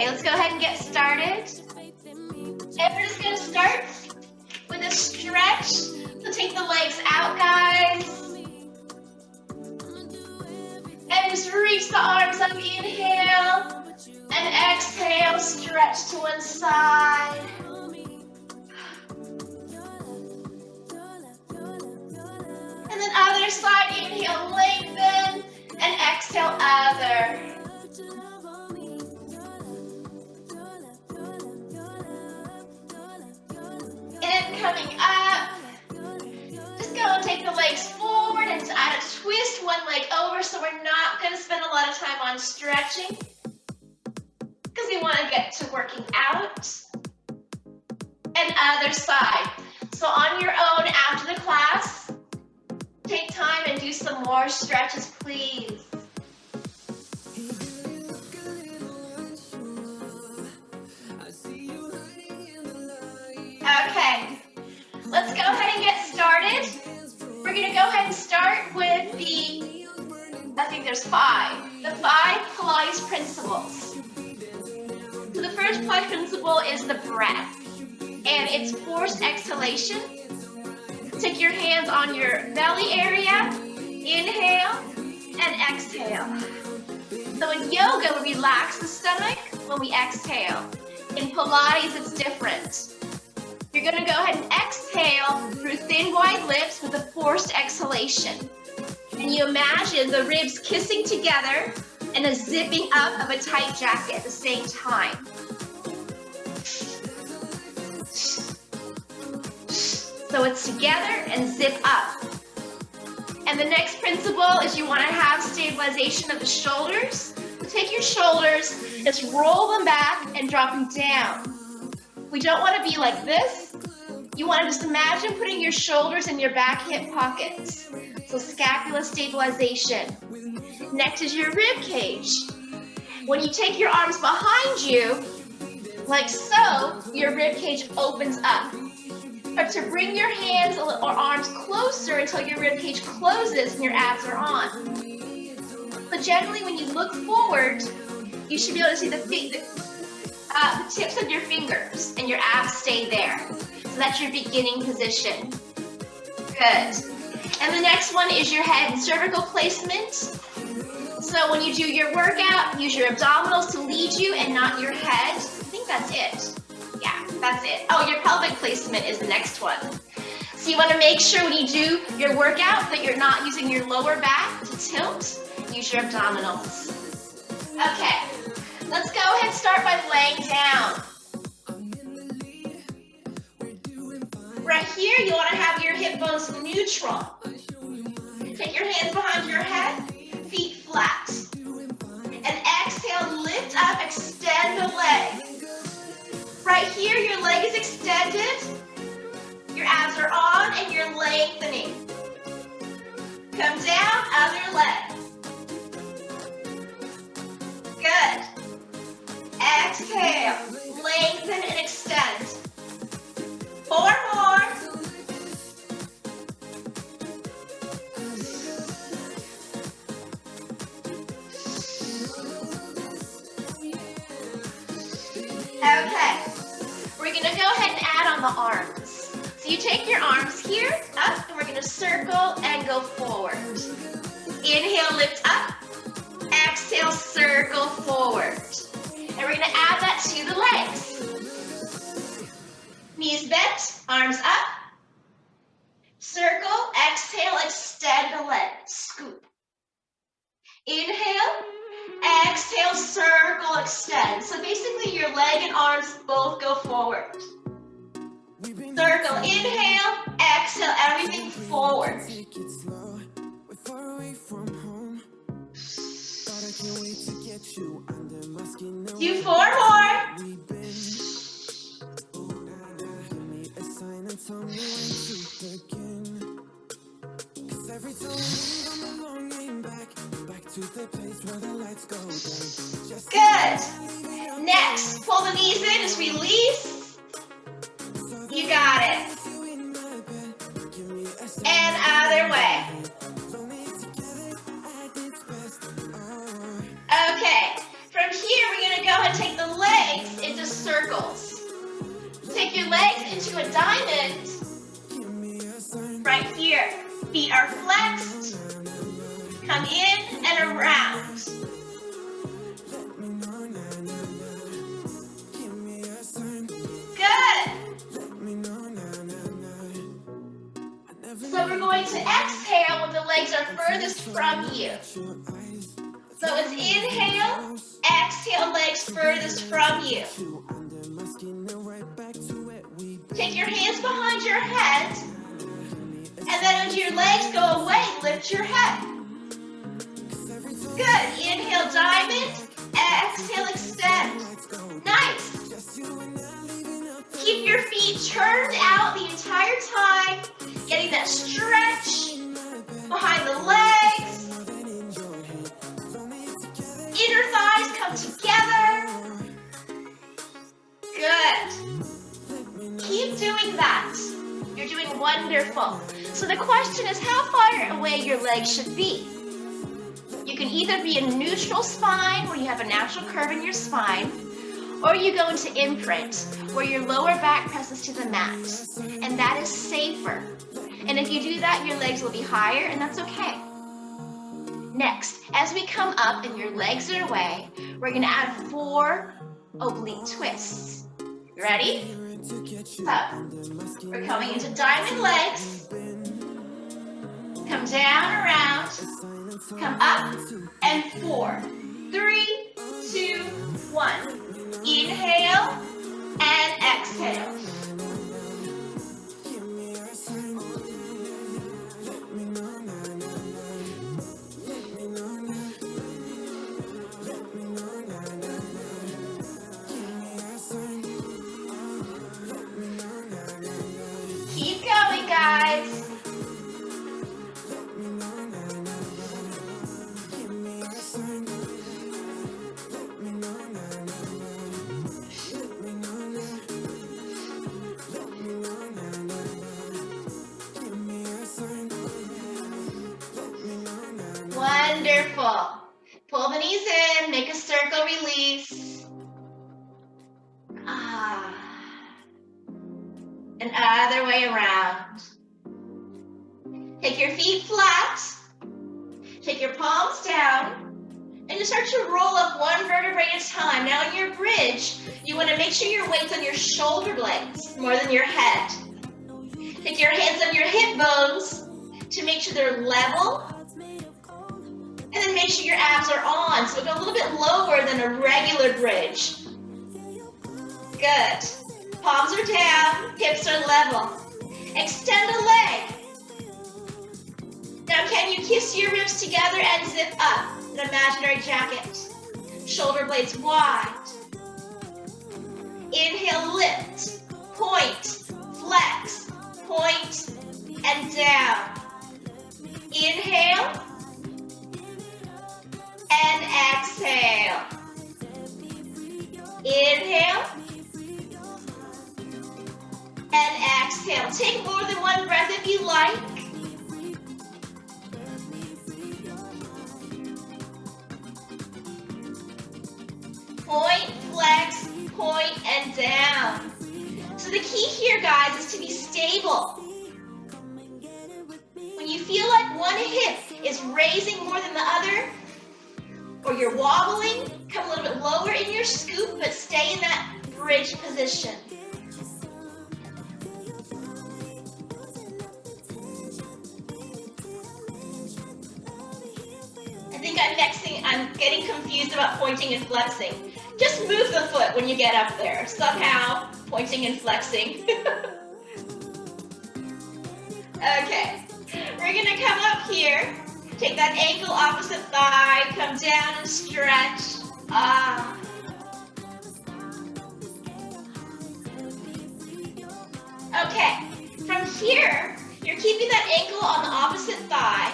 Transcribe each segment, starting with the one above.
Okay, let's go ahead and get started. And we're just going to start with a stretch. So take the legs out, guys. And just reach the arms up. Inhale. And exhale. Stretch to one side. And then other side. Inhale, lengthen. And exhale, other. And coming up, just go and take the legs forward and add a twist, one leg over, so we're not going to spend a lot of time on stretching because we want to get to working out. And other side. So on your own after the class, take time and do some more stretches, please. Okay, let's go ahead and get started. We're going to go ahead and start with I think there's the 5 Pilates principles. So the first Pilates principle is the breath, and it's forced exhalation. Take your hands on your belly area, inhale, and exhale. So in yoga, we relax the stomach when we exhale. In Pilates, it's different. You're going to go ahead and exhale through thin, wide lips with a forced exhalation. And you imagine the ribs kissing together and a zipping up of a tight jacket at the same time. So it's together and zip up. And the next principle is you want to have stabilization of the shoulders. Take your shoulders, just roll them back and drop them down. We don't want to be like this. You want to just imagine putting your shoulders in your back hip pockets. So scapula stabilization. Next is your rib cage. When you take your arms behind you, like so, your rib cage opens up. But to bring your hands or arms closer until your rib cage closes and your abs are on. So generally when you look forward, you should be able to see the tips of your fingers and your abs stay there. So that's your beginning position. Good. And the next one is your head and cervical placement. So when you do your workout, use your abdominals to lead you and not your head. I think that's it. Yeah, that's it. Oh, your pelvic placement is the next one. So you want to make sure when you do your workout that you're not using your lower back to tilt. Use your abdominals. Okay. Let's go ahead and start by laying down. Right here, you want to have your hip bones neutral. Take your hands behind your head, feet flat. And exhale, lift up, extend the leg. Right here, your leg is extended. Your abs are on and you're lengthening. Come down, other leg. Good. Exhale, lengthen and extend. 4 more. Okay, we're going to go ahead and add on the arms. So you take your arms here, up, and we're going to circle and go forward. Inhale, lift up. Exhale, circle forward. And we're going to add that to the legs. Knees bent, arms up. Circle, exhale, extend the legs. Scoop. Inhale, exhale, circle, extend. So basically your leg and arms both go forward. Circle, inhale, exhale, everything forward. Do 4 more. Good. Next, pull the knees in, just release. You got it. And other way. Okay, from here we're going to go and take the leg into a diamond. Right here. Feet are flexed. Come in and around. Good. So we're going to exhale when the legs are furthest from you. So it's inhale, exhale, legs furthest from you. Take your hands behind your head, and then as your legs go away, lift your head. Good. Inhale, diamond. Exhale, extend. Nice. Keep your feet turned out the entire time, getting that stretch behind the legs. Inner thighs come together. Good. Keep doing that. You're doing wonderful. So the question is how far away your legs should be. You can either be in neutral spine, where you have a natural curve in your spine, or you go into imprint, where your lower back presses to the mat. And that is safer. And if you do that, your legs will be higher, and that's okay. Next, as we come up and your legs are away, we're going to add 4 oblique twists. You ready? So, we're coming into diamond legs. Come down, around. Come up, and 4. 3, 2, 1. Inhale and exhale. Keep going, guys. Wonderful. Pull the knees in, make a circle release. And other way around. Take your feet flat. Take your palms down. And just start to roll up one vertebrae at a time. Now in your bridge, you want to make sure your weight's on your shoulder blades more than your head. Take your hands on your hip bones to make sure they're level. And then make sure your abs are on, so go a little bit lower than a regular bridge. Good. Palms are down, hips are level. Extend a leg. Now can you kiss your ribs together and zip up, an imaginary jacket. Shoulder blades wide. Inhale, lift, point, flex, point, and down. Inhale. And exhale. Inhale. And exhale. Take more than one breath if you like. Point, flex, point, and down. So the key here, guys, is to be stable. When you feel like one hip is raising more than the other, or you're wobbling, come a little bit lower in your scoop, but stay in that bridge position. I think I'm getting confused about pointing and flexing. Just move the foot when you get up there. Somehow, pointing and flexing. Okay, we're gonna come up here. Take that ankle opposite thigh, come down and stretch. Okay, from here, you're keeping that ankle on the opposite thigh,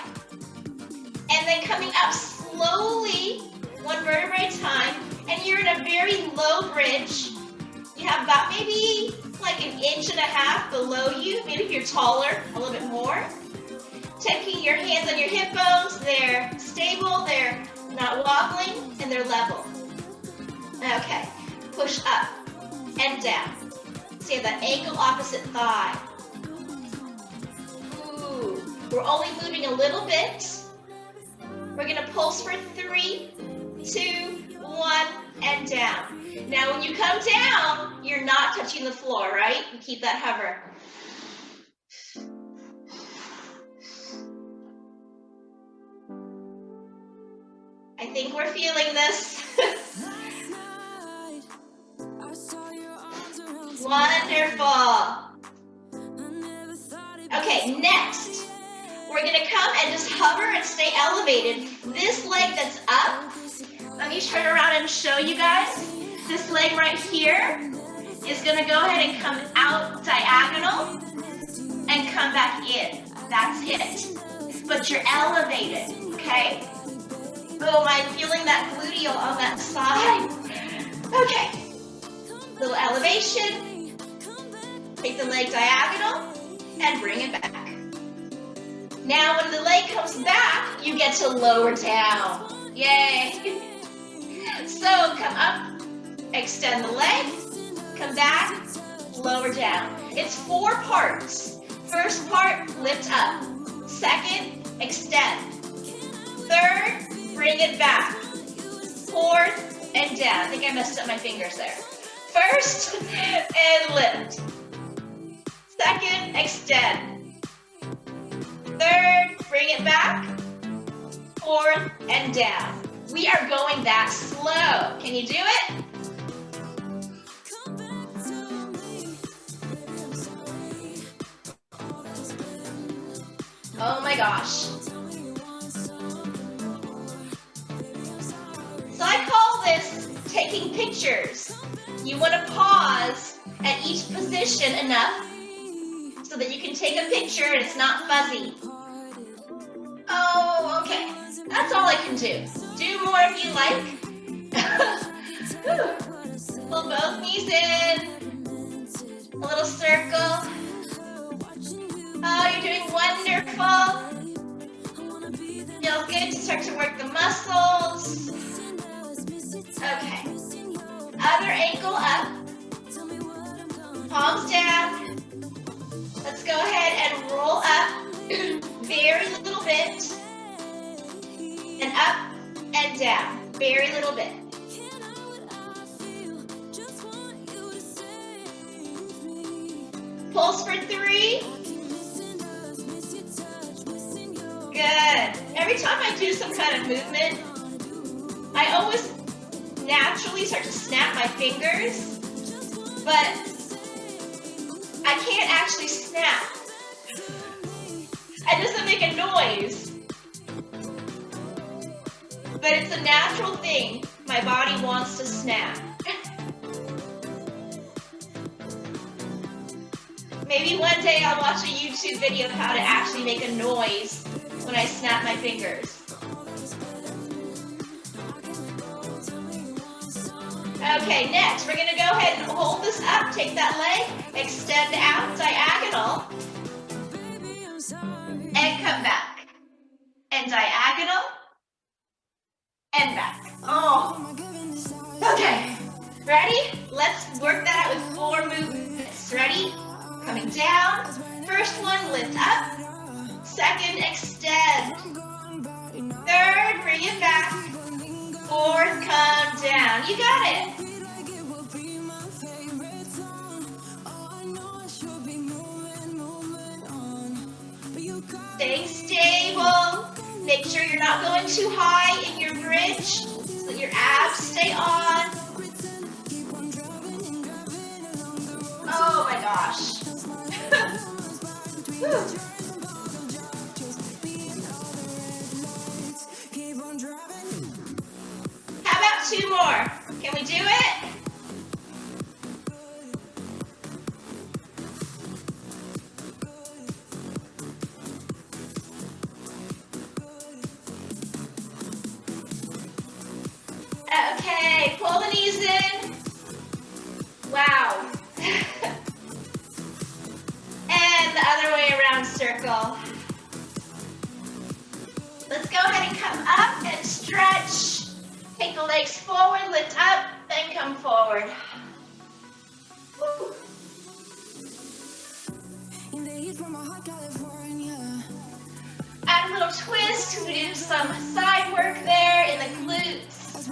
and then coming up slowly, one vertebrae at a time, and you're in a very low bridge. You have about maybe like 1.5 inches below you, maybe if you're taller, a little bit more. Taking your hands on your hip bones, they're stable, they're not wobbling, and they're level. Okay, push up and down. Stay that ankle opposite thigh. Ooh. We're only moving a little bit. We're gonna pulse for 3, 2, 1, and down. Now when you come down, you're not touching the floor, right? You keep that hover. I think we're feeling this. Wonderful. Okay, next, we're gonna come and just hover and stay elevated. This leg that's up, let me turn around and show you guys. This leg right here is gonna go ahead and come out diagonal and come back in. That's it. But you're elevated, okay? Oh, I'm feeling that gluteal on that side. Okay, little elevation. Take the leg diagonal and bring it back. Now when the leg comes back, you get to lower down. Yay. So come up, extend the leg, come back, lower down. It's 4 parts. First part, lift up. Second, extend. Third, bring it back. Fourth, and down. I think I messed up my fingers there. First, and lift. Second, extend. Third, bring it back. Fourth, and down. We are going that slow. Can you do it? Oh my gosh. So I call this taking pictures. You want to pause at each position enough so that you can take a picture and it's not fuzzy. Oh, okay. That's all I can do. Do more if you like. Pull both knees in. A little circle. Oh, you're doing wonderful. Feels good to start to work the muscles. Okay. Other ankle up. Palms down. Let's go ahead and roll up very little bit. And up and down. Very little bit. Pulse for 3. Good. Every time I do some kind of movement, I always naturally start to snap my fingers, but I can't actually snap. It doesn't make a noise, but it's a natural thing. My body wants to snap. Maybe one day I'll watch a YouTube video of how to actually make a noise when I snap my fingers. Okay, next, we're gonna go ahead and hold this up, take that leg, extend out, diagonal, and come back. And diagonal, and back. Oh, okay, ready? Let's work that out with 4 movements. Ready? Coming down, first one, lift up. Second, extend. Third, bring it back. Fourth, come down. You got it. Stay stable. Make sure you're not going too high in your bridge so that your abs stay on. Oh my gosh. How about 2 more? Can we do it? Okay, pull the knees in. Wow. And the other way around, circle. Let's go ahead and come up and stretch. Take the legs forward, lift up, then come forward. Woo. Add a little twist. We do some side work there in the glutes.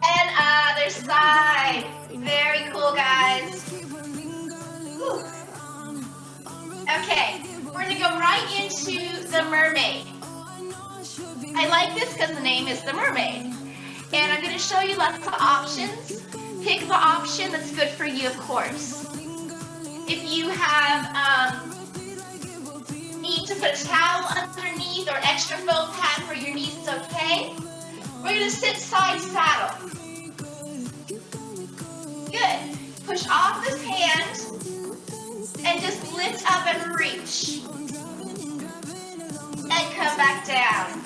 And other side. Very cool, guys. Whew. Okay, we're gonna go right into the mermaid. I like this because the name is the mermaid. And I'm gonna show you lots of options. Pick the option that's good for you, of course. If you have need to put a towel underneath or extra foam pad for your knees, it's okay. We're gonna sit side saddle. Good. Push off this hand and just lift up and reach. And come back down.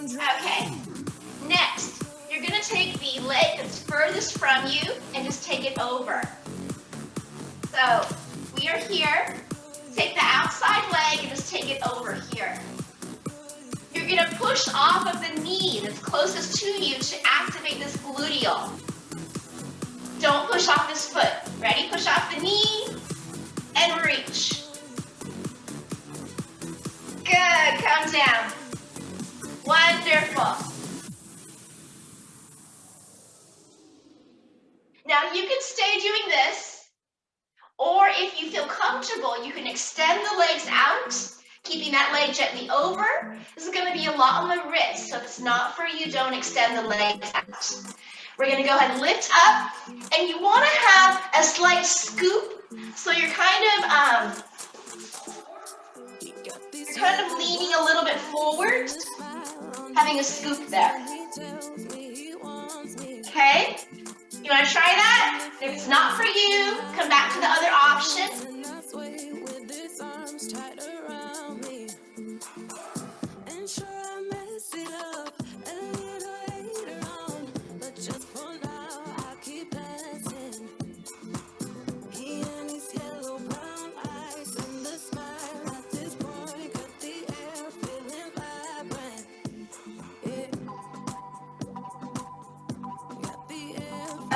Okay. Next, you're gonna take the leg that's furthest from you and just take it over. So we are here. Take the outside leg and just take it over here. You're gonna push off of the knee that's closest to you to activate this gluteal. Don't push off this foot. Ready? Push off the knee and reach. Good, come down. Wonderful. Now you can stay doing this, or if you feel comfortable, you can extend the legs out, keeping that leg gently over. This is going to be a lot on the wrist, so if it's not for you, don't extend the legs out. We're going to go ahead and lift up, and you want to have a slight scoop, so you're kind of leaning a little bit forward, having a scoop there. Okay? You want to try that? If it's not for you, come back to the other option.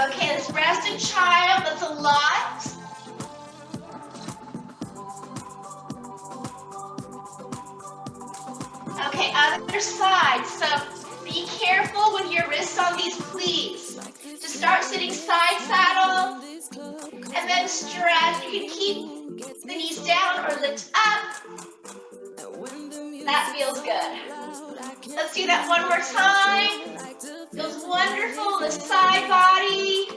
Okay, this resting child, that's a lot. Okay, other side. So be careful with your wrists on these, please. Just start sitting side saddle and then stretch. You can keep the knees down or lift up. That feels good. Let's do that one more time. Feels wonderful, the side body.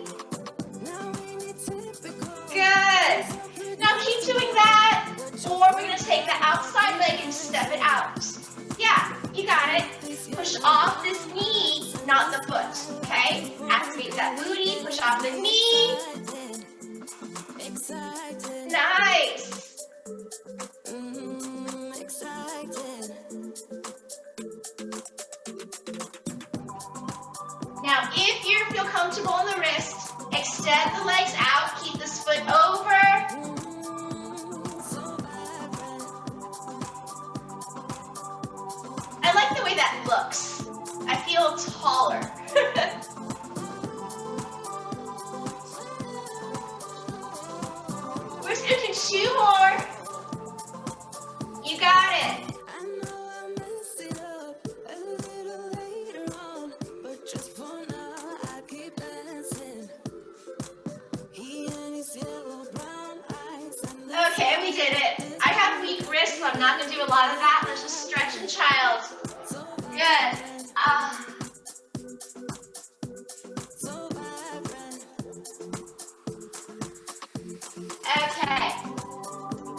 Good. Now keep doing that, or we're going to take the outside leg and step it out. Yeah, you got it. Push off this knee, not the foot, okay? Activate that booty, push off the knee. Nice. Now, if you feel comfortable in the wrist, extend the legs out, keep this foot over. I like the way that looks. I feel taller. We're just gonna do 2 more. You got it. Okay, we did it. I have weak wrists, so I'm not going to do a lot of that. Let's just stretch and child. Good. Okay.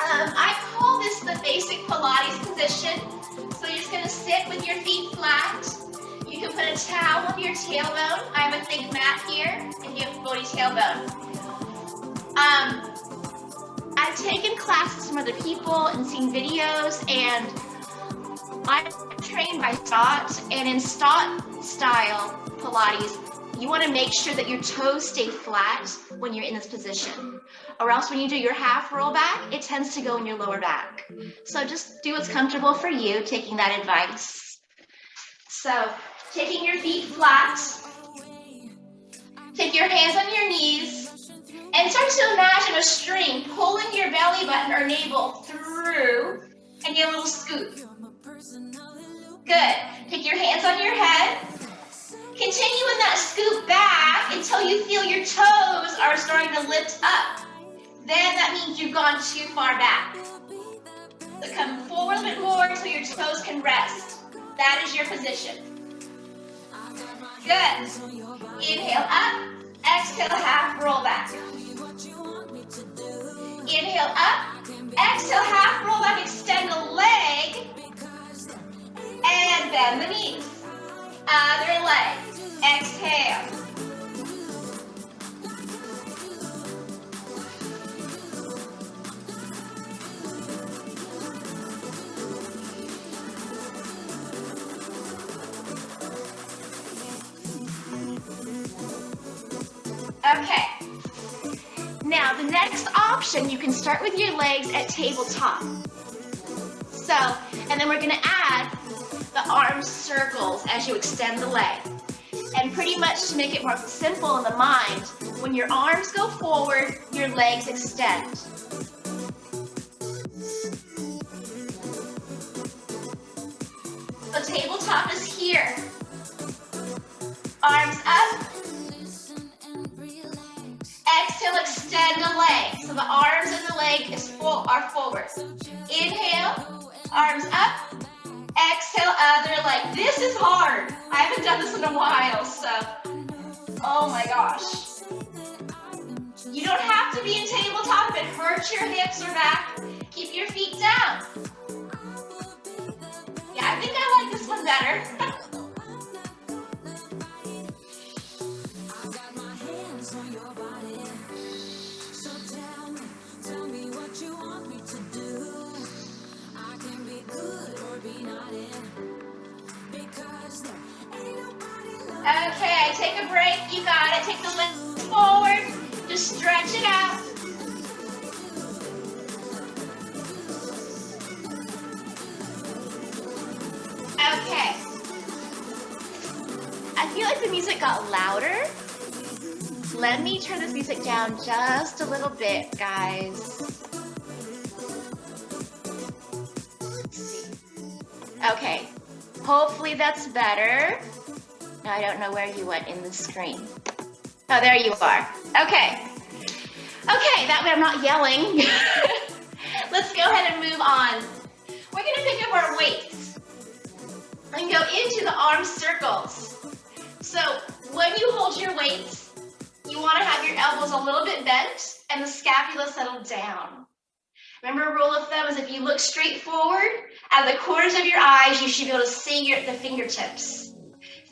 I call this the basic Pilates position. So you're just going to sit with your feet flat. You can put a towel on your tailbone. I have a thick mat here, and you have a floaty tailbone. I've taken classes from other people and seen videos, and I'm trained by Stott, and in Stott style Pilates, you want to make sure that your toes stay flat when you're in this position, or else when you do your half roll back, it tends to go in your lower back. So just do what's comfortable for you, taking that advice. So taking your feet flat, Take your hands on your knees and start to imagine a string pulling your belly button or navel through and get a little scoop. Good. Take your hands on your head. Continue in that scoop back until you feel your toes are starting to lift up. Then that means you've gone too far back. So come forward a little bit more until your toes can rest. That is your position. Good. Inhale up. Exhale, half roll back. Inhale up. Exhale, half roll back. Extend the leg. And bend the knees. Other leg. Exhale. Okay. Now the next option, you can start with your legs at tabletop. So, and then we're gonna add the arm circles as you extend the leg. And pretty much to make it more simple in the mind, when your arms go forward, your legs extend. The tabletop is here. Arms up. Exhale, extend the leg. So the arms and the leg are forward. Inhale, arms up. Exhale, other leg. This is hard. I haven't done this in a while, so, oh my gosh. You don't have to be in tabletop if it hurts your hips or back. Keep your feet down. Yeah, I think I like this one better. Okay, take a break. You got it. Take the legs forward. Just stretch it out. Okay. I feel like the music got louder. Let me turn this music down just a little bit, guys. Let's see. Okay. Hopefully that's better. I don't know where you went in the screen. Oh, there you are. Okay. Okay, that way I'm not yelling. Let's go ahead and move on. We're gonna pick up our weights and go into the arm circles. So when you hold your weights, you wanna have your elbows a little bit bent and the scapula settled down. Remember, a rule of thumb is if you look straight forward, out of the corners of your eyes, you should be able to see the fingertips.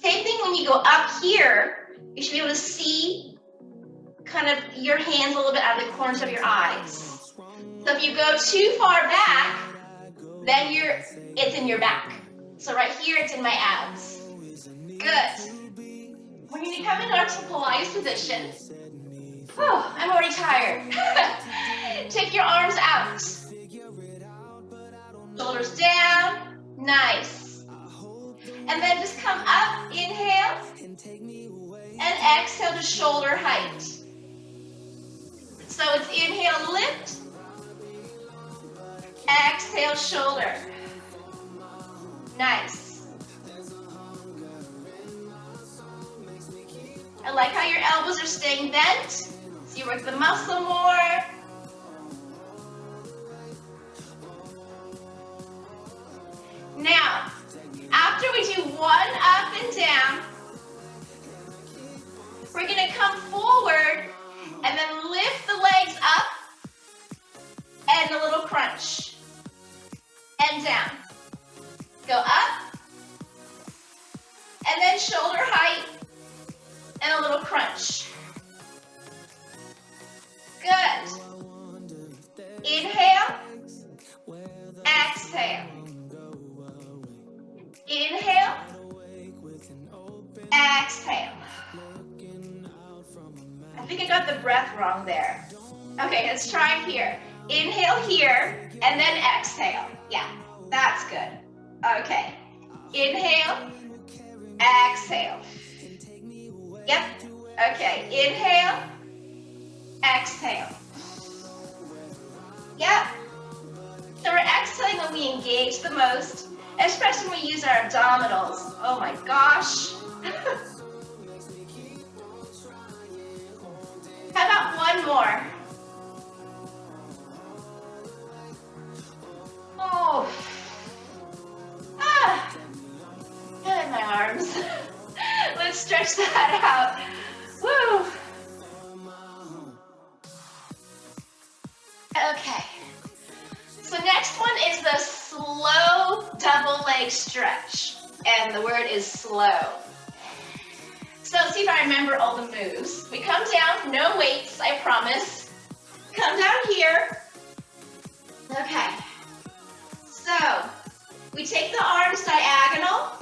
Same thing when you go up here, you should be able to see kind of your hands a little bit out of the corners of your eyes. So if you go too far back, then it's in your back. So right here, it's in my abs. Good. We're going to come into our Pilates position. Oh, I'm already tired. Take your arms out. Shoulders down. Nice. And then just come up, inhale, and exhale to shoulder height. So it's inhale, lift, exhale, shoulder. Nice. I like how your elbows are staying bent, so you work the muscle more. Now, after we do one up and down, we're going to come forward and then lift the legs up and a little crunch. And down. Go up and then shoulder height and a little crunch. Good. Inhale, exhale. Inhale, exhale. I think I got the breath wrong there. Okay, let's try it here. Inhale here, and then exhale. Yeah, that's good. Okay, inhale, exhale. Yep, Okay, inhale, exhale. Yep. So we're exhaling when we engage the most, especially when we use our abdominals. Oh my gosh. How about one more? Oh. Ah. And my arms. Let's stretch that out. Woo. Okay. So next one is the slow double leg stretch. And the word is slow. So let's see if I remember all the moves. We come down, no weights, I promise. Come down here. Okay. So we take the arms diagonal.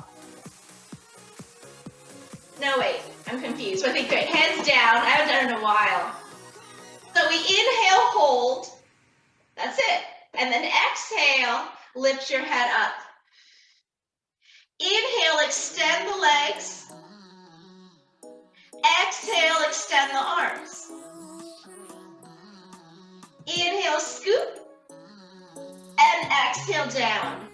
No, wait, I'm confused. I think good. Heads down. I haven't done it in a while. So we inhale, hold. That's it. And then exhale, lift your head up. Inhale, extend the legs. Exhale, extend the arms. Inhale, scoop. And exhale, down.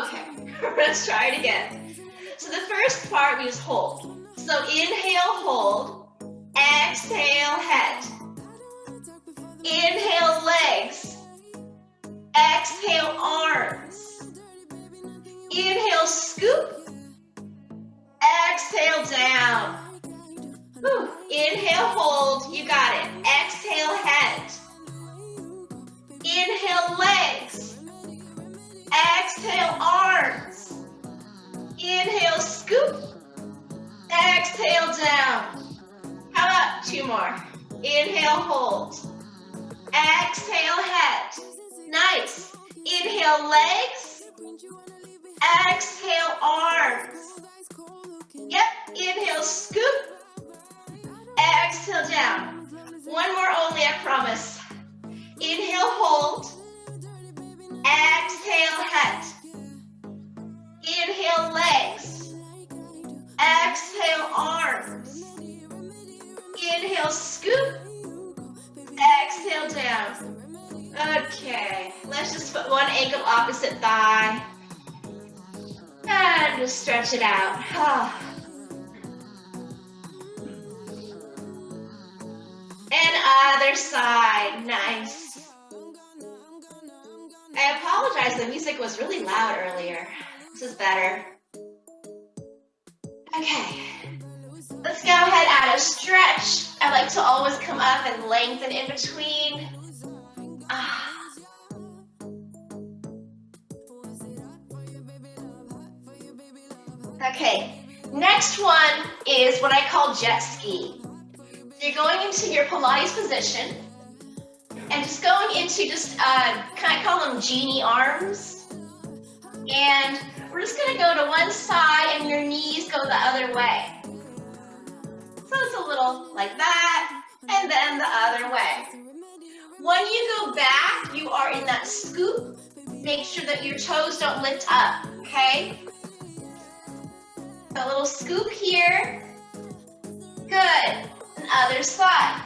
Okay, let's try it again. So the first part we just hold. So inhale, hold. Exhale, head. Inhale, legs. Exhale, arms. Inhale, scoop. Exhale, down. Whew. Inhale, hold. You got it. Exhale, head. Inhale, legs. Exhale, arms. Inhale, scoop. Exhale, down. How about two more? Inhale, hold. Exhale, head. Nice. Inhale, legs. Exhale, arms. Yep. Inhale, scoop. Exhale, down. One more only, I promise. Inhale, hold. Exhale, head. Inhale, legs. Exhale, arms. Inhale, scoop. Exhale, down. Okay, let's just put one ankle opposite thigh. And just stretch it out. And other side, nice. I apologize, the music was really loud earlier. This is better. Okay, let's go ahead, add a stretch. I like to always come up and lengthen in between. Okay, next one is what I call jet ski. So you're going into your Pilates position and just going into kind of call them genie arms. And we're just going to go to one side and your knees go the other way. So it's a little like that and then the other way. When you go back, you are in that scoop. Make sure that your toes don't lift up, okay? A little scoop here. Good. And other side.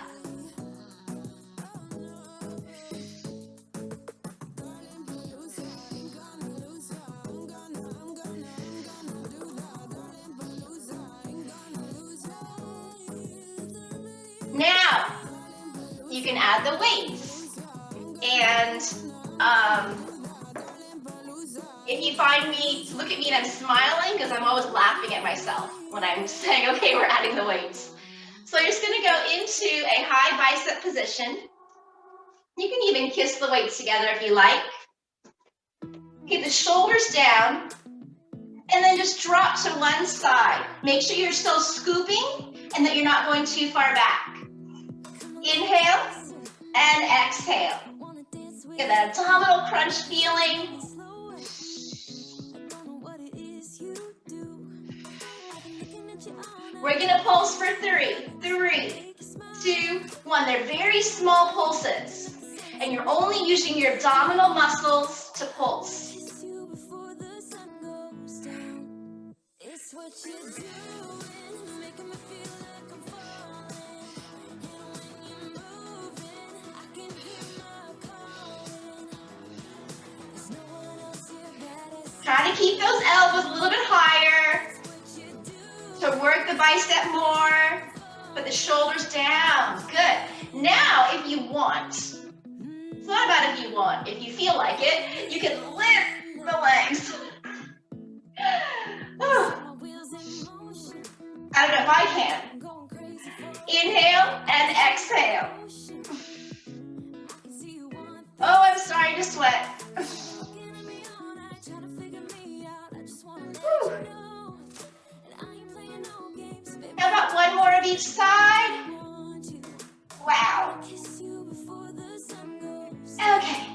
Now, you can add the weights. And if you find me, look at me and I'm smiling because I'm always laughing at myself when I'm saying, okay, we're adding the weights. So you're just going to go into a high bicep position. You can even kiss the weights together if you like. Get the shoulders down and then just drop to one side. Make sure you're still scooping and that you're not going too far back. Inhale and exhale. Get that abdominal crunch feeling. We're going to pulse for 3, 3, 2, 1. They're very small pulses. And you're only using your abdominal muscles to pulse. keep those elbows a little bit higher to work the bicep more. Put the shoulders down. Good. Now, if you want, it's not about if you want, if you feel like it, you can lift the legs. I don't know if I can. Inhale and exhale. Oh, I'm starting to sweat. How about one more of each side? Wow. Okay.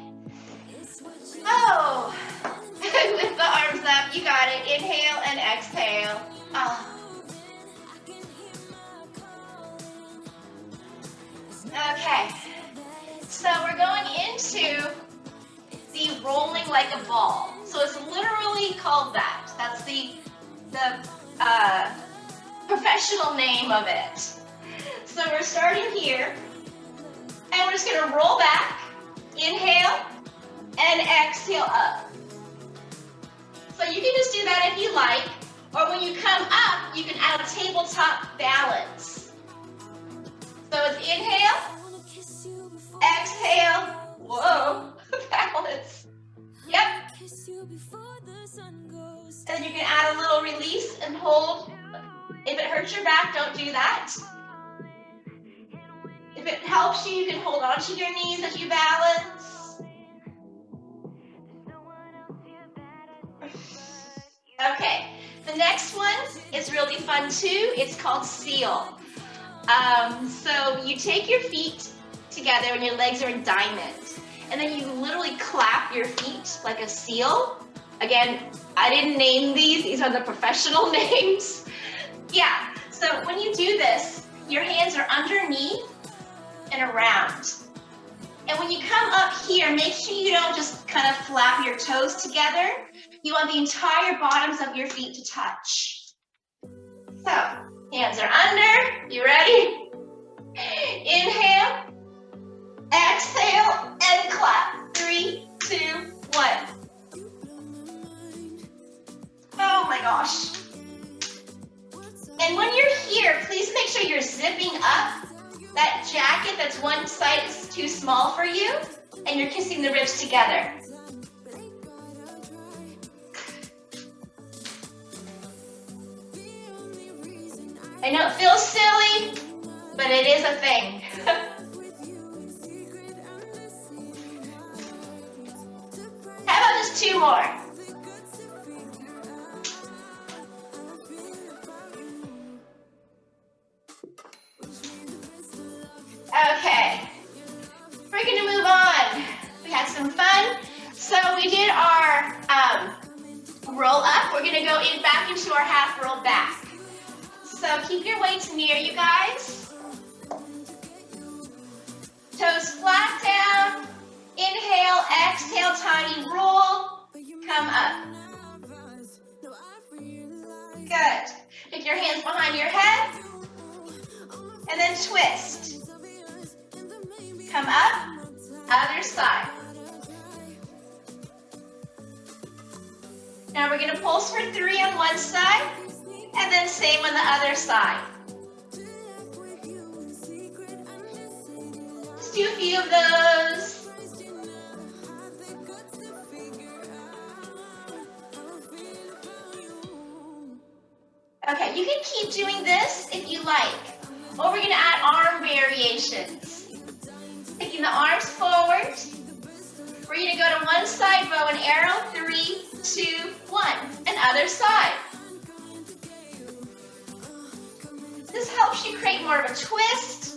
Oh, with the arms up, you got it. Inhale and exhale. Oh. Okay. So we're going into the rolling like a ball. So it's literally called that. That's the professional name of it. So we're starting here, and we're just going to roll back, inhale, and exhale up. So you can just do that if you like, or when you come up, you can add a tabletop balance. So it's inhale, exhale, whoa, balance. Yep. And you can add a little release and hold. If it hurts your back, don't do that. If it helps you, you can hold onto your knees as you balance. Okay, the next one is really fun too. It's called seal. So you take your feet together and your legs are in diamond. And then you literally clap your feet like a seal. Again, I didn't name these. These are the professional names. Yeah, so when you do this, your hands are underneath and around. And when you come up here, make sure you don't just kind of flap your toes together. You want the entire bottoms of your feet to touch. So, hands are under. You ready? Inhale, exhale, and clap. 3, 2, 1. Oh my gosh. And when you're here, please make sure you're zipping up that jacket that's one side is too small for you, and you're kissing the ribs together. I know it feels silly, but it is a thing. How about just 2 more? Okay, we're going to move on. We had some fun. So we did our roll up. We're going to go back into our half roll back. So keep your weights near you guys. Toes flat down. Inhale, exhale, tiny roll. Come up. Good. Take your hands behind your head. And then twist. Come up, other side. Now we're going to pulse for 3 on one side, and then same on the other side. Just do a few of those. Okay, you can keep doing this if you like. Or we're going to add arm variations. Taking the arms forward. We're going to go to one side, bow and arrow. 3, 2, 1. And other side. This helps you create more of a twist.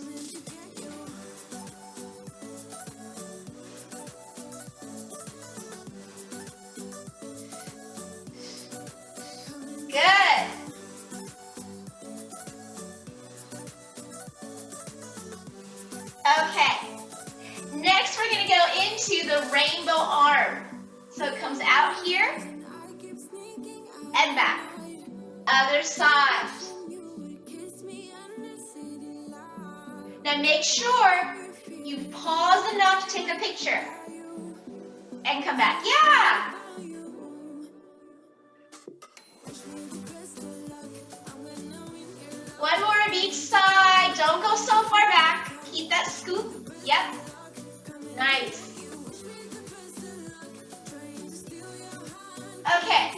Good. Okay. Next, we're going to go into the rainbow arm. So it comes out here and back. Other side. Now make sure you pause enough to take a picture. And come back. Yeah. One more of each side. Don't go so far back. Keep that scoop. Yep. Nice. Okay.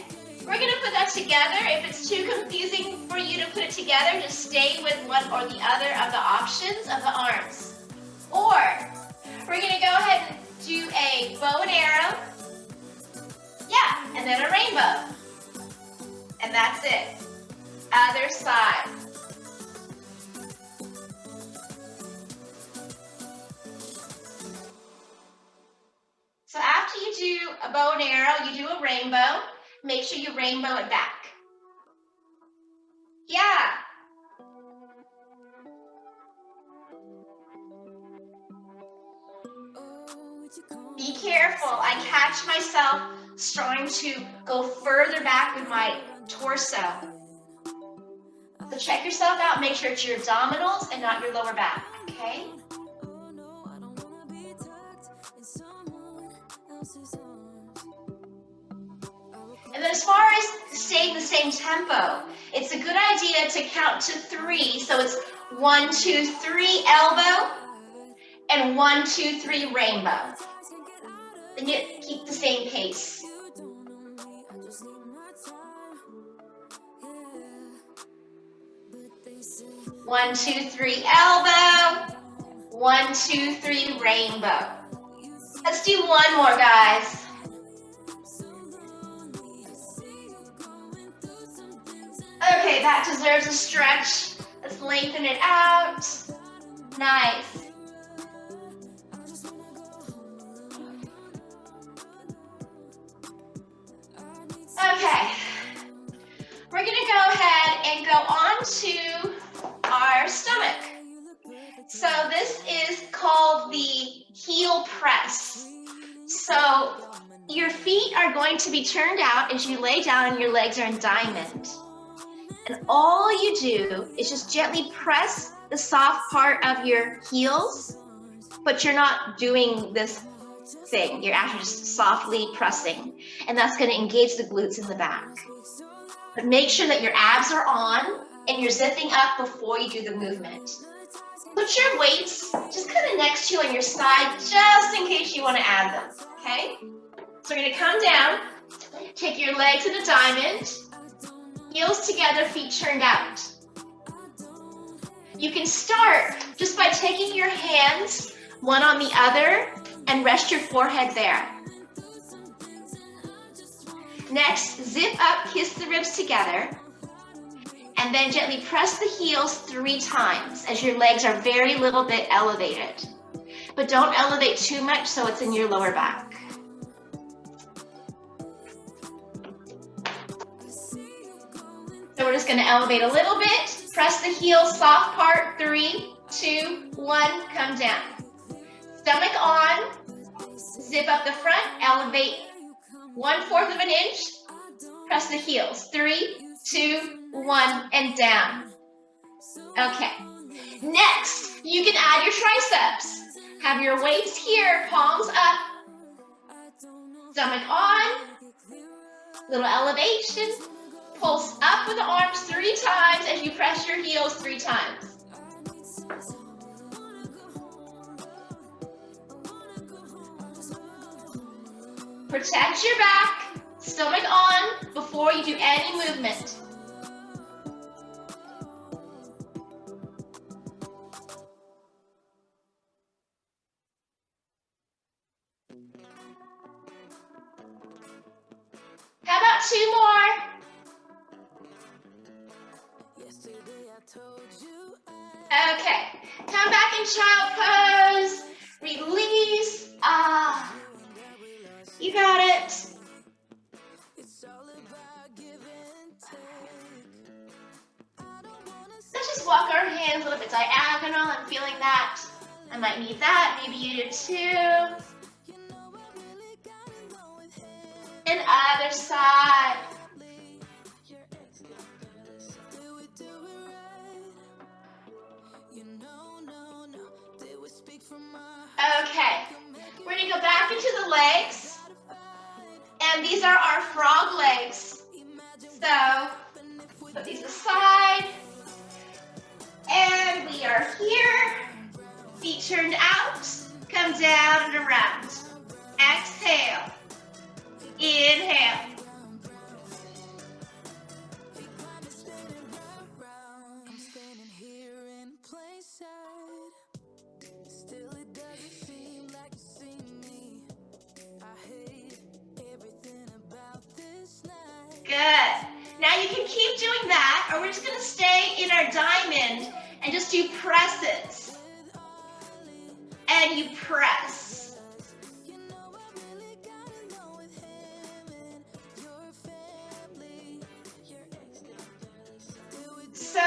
We're going to put that together. If it's too confusing for you to put it together, just stay with one or the other of the options of the arms. Or we're going to go ahead and do a bow and arrow. Yeah, and then a rainbow. And that's it. Other side. So after you do a bow and arrow, you do a rainbow. Make sure you rainbow it back. Yeah. Be careful. I catch myself trying to go further back with my torso. So check yourself out. Make sure it's your abdominals and not your lower back, okay? And then as far as staying the same tempo, it's a good idea to count to 3. So it's 1, 2, 3, elbow, and 1, 2, 3, rainbow. Then you keep the same pace. One, 2, 3, elbow. 1, 2, 3, rainbow. Let's do one more, guys. Okay, that deserves a stretch. Let's lengthen it out. Nice. Okay, we're gonna go ahead and go on to our stomach. So this is called the heel press. So your feet are going to be turned out as you lay down and your legs are in diamond. And all you do is just gently press the soft part of your heels, but you're not doing this thing. You're actually just softly pressing. And that's going to engage the glutes in the back. But make sure that your abs are on and you're zipping up before you do the movement. Put your weights just kind of next to you on your side, just in case you want to add them, okay? So we're going to come down, take your legs in a diamond, heels together, feet turned out. You can start just by taking your hands, one on the other, and rest your forehead there. Next, zip up, kiss the ribs together, and then gently press the heels 3 times as your legs are very little bit elevated. But don't elevate too much so it's in your lower back. So we're just going to elevate a little bit, press the heels, soft part, 3, 2, 1, come down. Stomach on, zip up the front, elevate 1/4 of an inch, press the heels, 3, 2, 1, and down. Okay, next, you can add your triceps. Have your weights here, palms up, stomach on, little elevation. Pulse up with the arms 3 times as you press your heels 3 times. Protect your back, stomach on, before you do any movement. How about 2 more? Okay, come back in child pose, release, you got it. Let's just walk our hands a little bit diagonal. I'm feeling that. I might need that, maybe you do too. And other side. Okay, we're going to go back into the legs, and these are our frog legs. So Put these aside. And we are here. Feet turned out. Come down and around. Exhale. Inhale. Good. Now you can keep doing that, or we're just going to stay in our diamond and just do presses. And you press. So,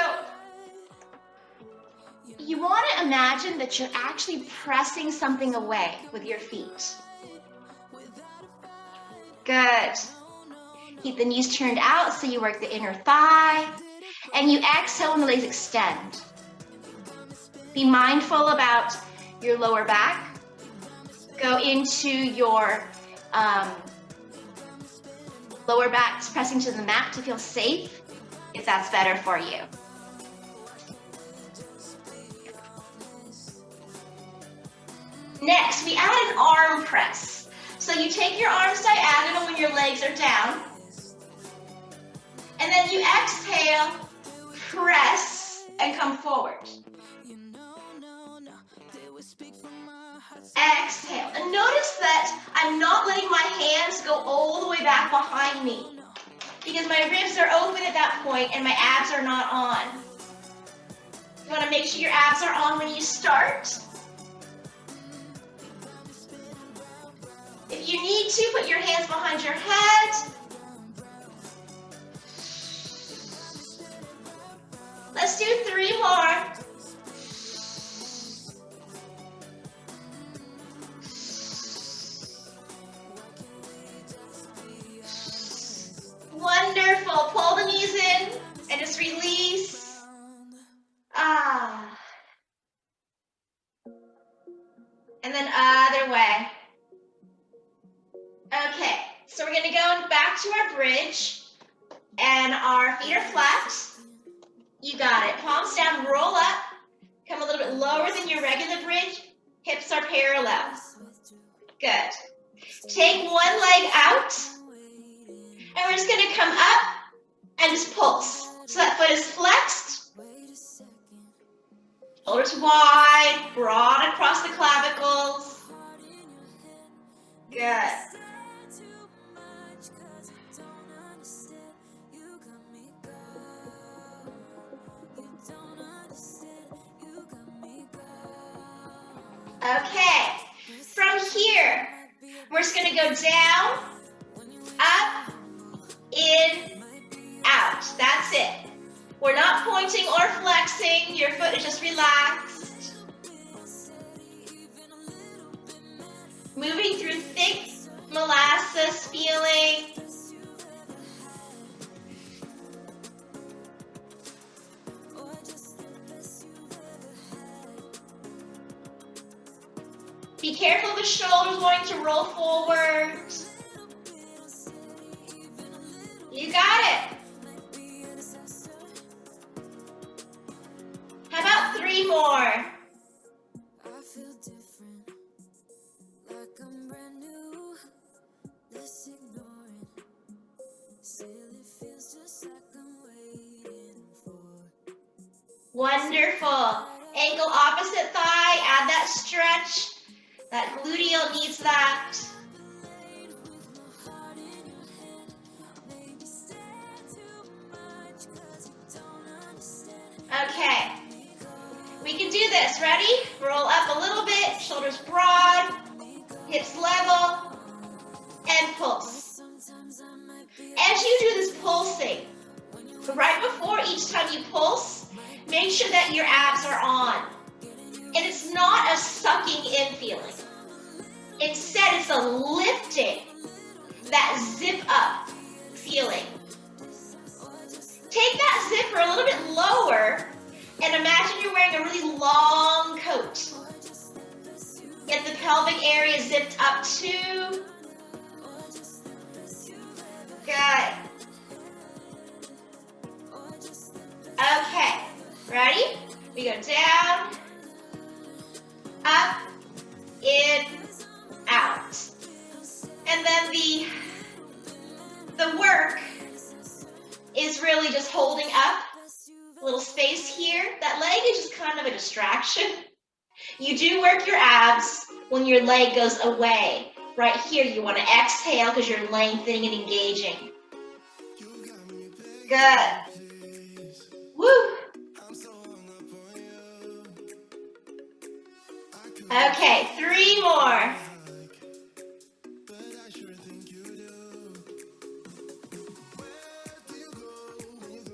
you want to imagine that you're actually pressing something away with your feet. Good. Keep the knees turned out so you work the inner thigh. And you exhale when the legs extend. Be mindful about your lower back. Go into your lower back, pressing to the mat to feel safe, if that's better for you. Next, we add an arm press. So you take your arms diagonal when your legs are down. And then you exhale, press, and come forward. Exhale. And notice that I'm not letting my hands go all the way back behind me, because my ribs are open at that point and my abs are not on. You want to make sure your abs are on when you start. If you need to, put your hands behind your head. Let's do 3 more. Wonderful. Pull the knees in and just release. And then other way. Okay, so we're going to go back to our bridge, and our feet are flat. You got it. Palms down, roll up. Come a little bit lower than your regular bridge. Hips are parallel. Good. Take one leg out, and we're just going to come up and just pulse. So that foot is flexed. Shoulders wide, broad across the clavicles. Good. Okay, from here, we're just going to go down, up, in, out. That's it. We're not pointing or flexing. Your foot is just relaxed. Moving through thick molasses feeling. Be careful of the shoulders wanting to roll forward. You got it. How about 3 more? Wonderful. Ankle opposite thigh, add that stretch. That gluteal needs that. Okay. We can do this. Ready? Roll up a little bit, shoulders broad, hips level, and pulse. As you do this pulsing, right before each time you pulse, make sure that your abs are on. And it's not a sucking in feeling. Instead, it's a lifting, that zip up feeling. Take that zipper a little bit lower and imagine you're wearing a really long coat. Get the pelvic area zipped up too. Good. We go down, up, in, out. And then the work is really just holding up a little space here. That leg is just kind of a distraction. You do work your abs when your leg goes away. Right here, you want to exhale because you're lengthening and engaging. Good. Woo. Okay, 3 more.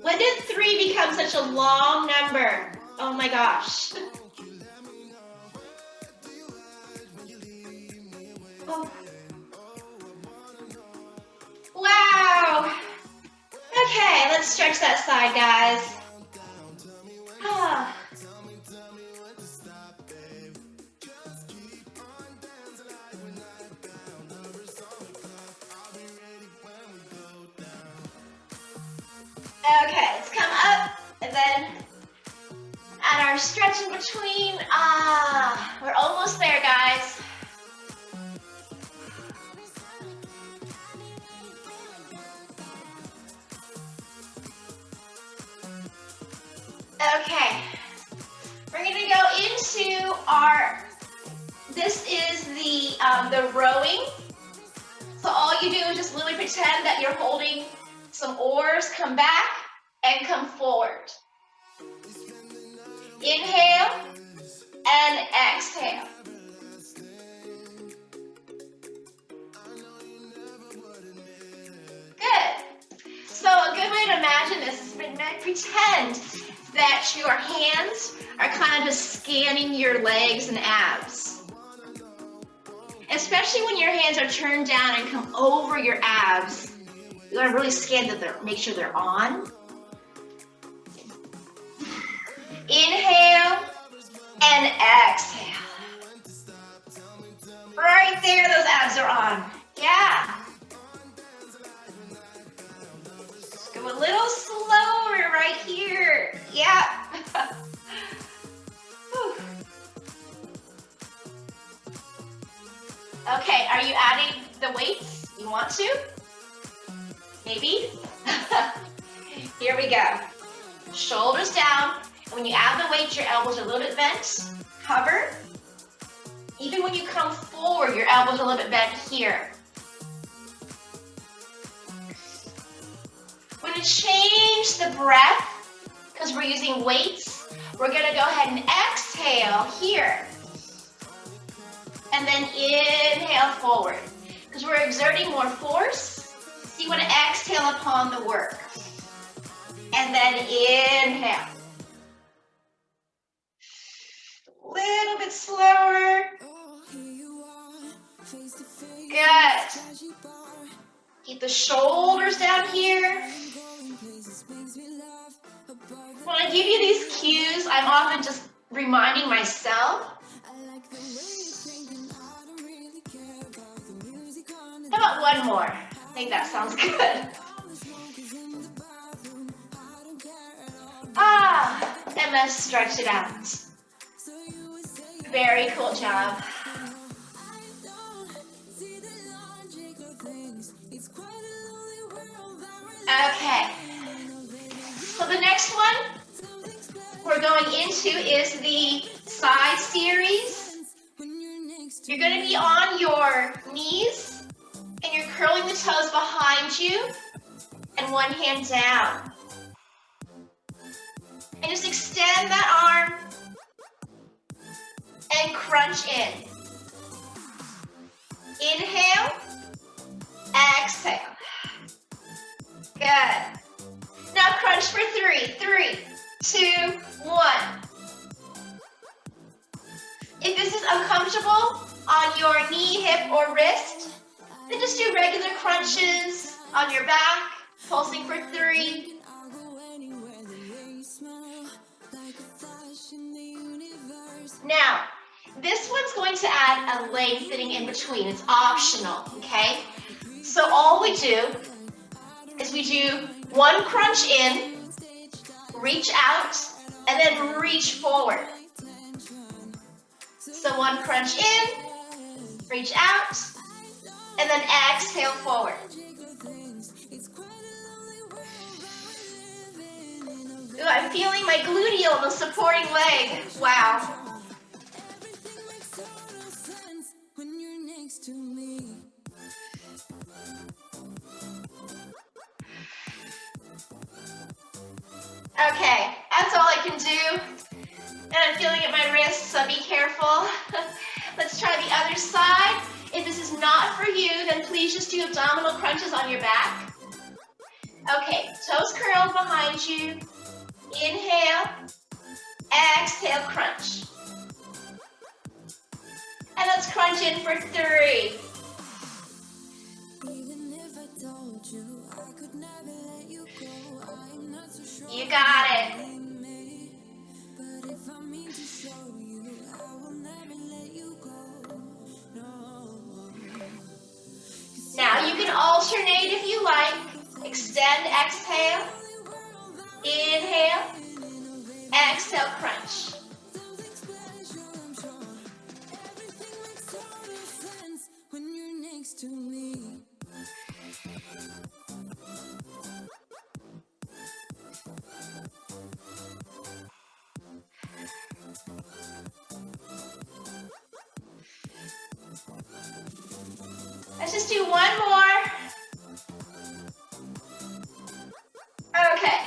When did 3 become such a long number? Oh my gosh. Oh. Wow. Okay, let's stretch that side, guys. Ah. Okay, let's come up and then add our stretch in between. We're almost there, guys. Okay, we're gonna go into this is the rowing. So all you do is just literally pretend that you're holding some oars, come back and come forward. Inhale and exhale. Good. So a good way to imagine this is pretend that your hands are kind of just scanning your legs and abs. Especially when your hands are turned down and come over your abs, you want to really scan that make sure they're on. Inhale and exhale. Right there, those abs are on. Yeah. Just go a little slower right here. Yeah. Okay, are you adding the weights? You want to? Maybe? Here we go. Shoulders down. When you add the weight, your elbows are a little bit bent. Hover. Even when you come forward, your elbows are a little bit bent here. We're going to change the breath because we're using weights. We're going to go ahead and exhale here. And then inhale forward because we're exerting more force. So you want to exhale upon the work. And then inhale. Little bit slower. Good. Keep the shoulders down here. When I give you these cues, I'm often just reminding myself. How about one more? I think that sounds good. And let's stretch it out. Very cool job. Okay. So the next one we're going into is the side series. You're going to be on your knees and you're curling the toes behind you and one hand down. And just extend that arm and crunch in. Inhale, exhale. Good. Now crunch for 3. 3, 2, 1. If this is uncomfortable on your knee, hip, or wrist, then just do regular crunches on your back, pulsing for 3. Now, this one's going to add a lengthening in between. It's optional, okay? So all we do is we do one crunch in, reach out, and then reach forward. So one crunch in, reach out, and then exhale forward. Ooh, I'm feeling my gluteal, the supporting leg. Wow. Okay, that's all I can do. And I'm feeling it in my wrists, so be careful. Let's try the other side. If this is not for you, then please just do abdominal crunches on your back. Okay, toes curled behind you. Inhale, exhale, crunch. And let's crunch in for 3. You got it. Now you can alternate if you like. Extend, exhale. Inhale. Exhale, crunch. Let's just do one more. Okay.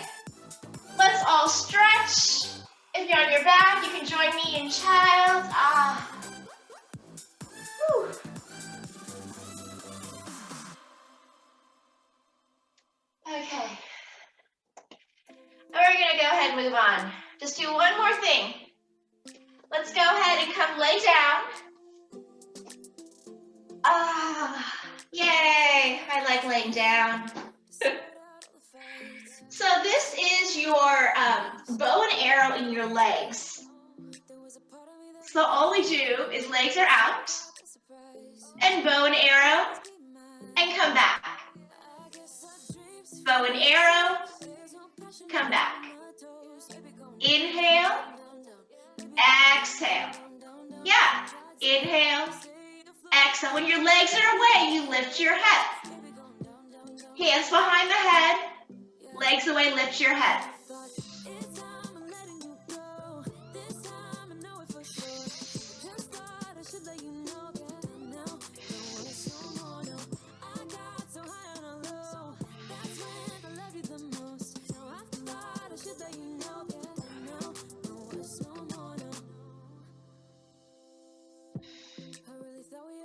Let's all stretch. If you're on your back, you can join me in child. Whew. Okay. We're gonna go ahead and move on. Just do one more thing. Let's go ahead and come lay down. Yay! I like laying down. So this is your bow and arrow in your legs. So all we do is legs are out, and bow and arrow, and come back. Bow and arrow, come back. Inhale, exhale. Yeah, inhale, exhale. When your legs are away, you lift your head. Hands behind the head, legs away, lift your head.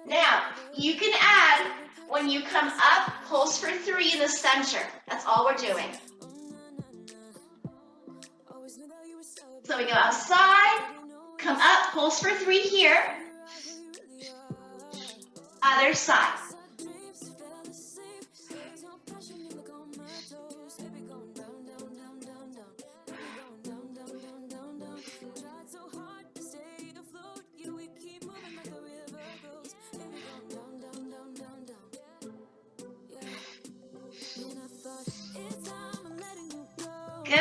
Now, you can add, when you come up, pulse for 3 in the center. That's all we're doing. So we go outside, come up, pulse for 3 here. Other side. Good.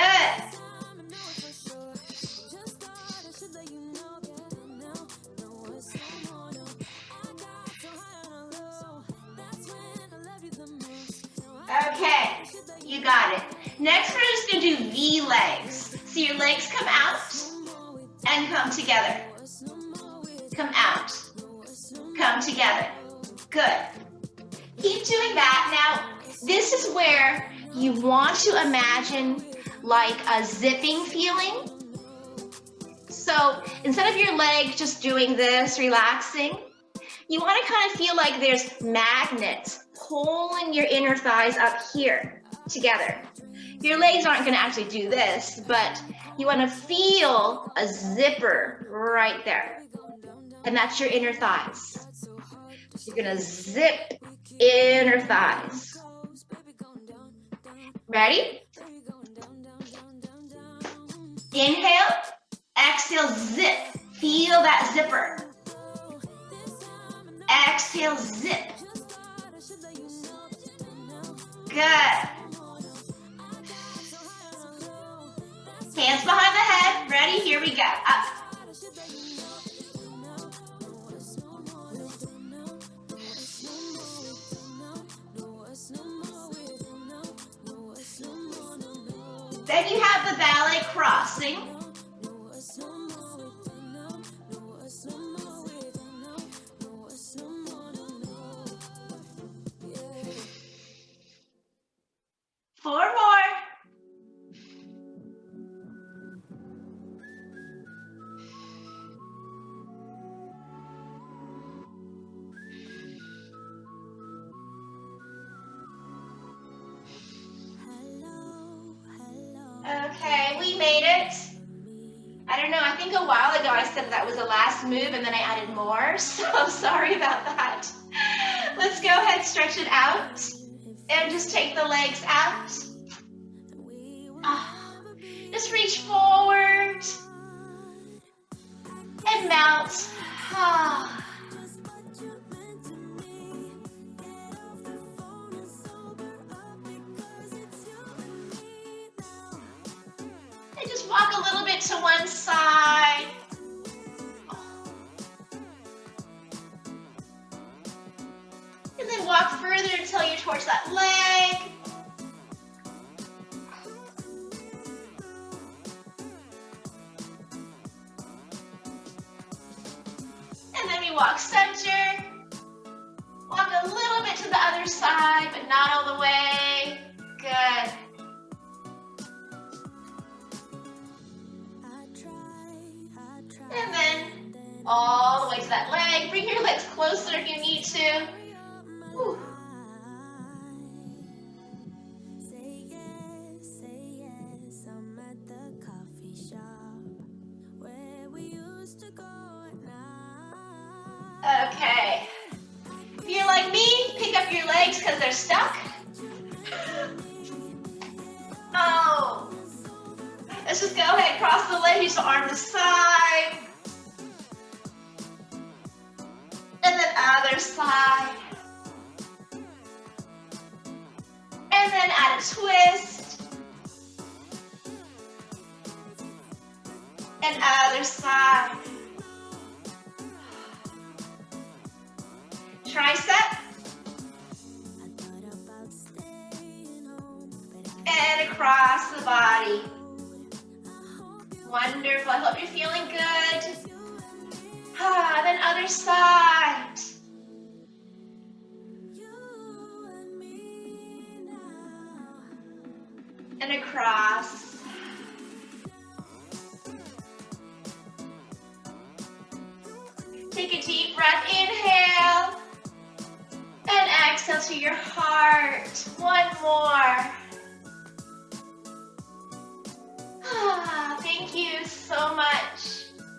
Okay, you got it. Next, we're just going to do V legs. So your legs come out and come together. Come out. Come together. Good. Keep doing that. Now, this is where you want to imagine like a zipping feeling. So instead of your leg just doing this, relaxing, you want to kind of feel like there's magnets pulling your inner thighs up here together. Your legs aren't going to actually do this, but you want to feel a zipper right there. And that's your inner thighs. So you're going to zip inner thighs. Ready? Inhale, exhale, zip. Feel that zipper. Exhale, zip. Good. Hands behind the head. here we go, up. Then you have the ballet crossing. 4 more. Okay, we made it. I don't know, I think a while ago I said that was the last move and then I added more, so I'm sorry about that. Let's go ahead, stretch it out, and just take the legs out. Just reach forward and mount. And just walk a little bit to one side. And then walk further until you're towards that leg. And then we walk center. Walk a little bit to the other side, but not all the way. Good. And then all the way to that leg. Bring your legs closer if you need to. Whew. Okay. If you're like me, pick up your legs because they're stuck. Oh. Let's just go ahead, cross the legs, arm to side. And then other side. And then add a twist. And other side. Tricep. And across the body. Wonderful. I hope you're feeling good. Then other side. And across. Take a deep breath. Inhale. And exhale to your heart. One more. Thank you so much.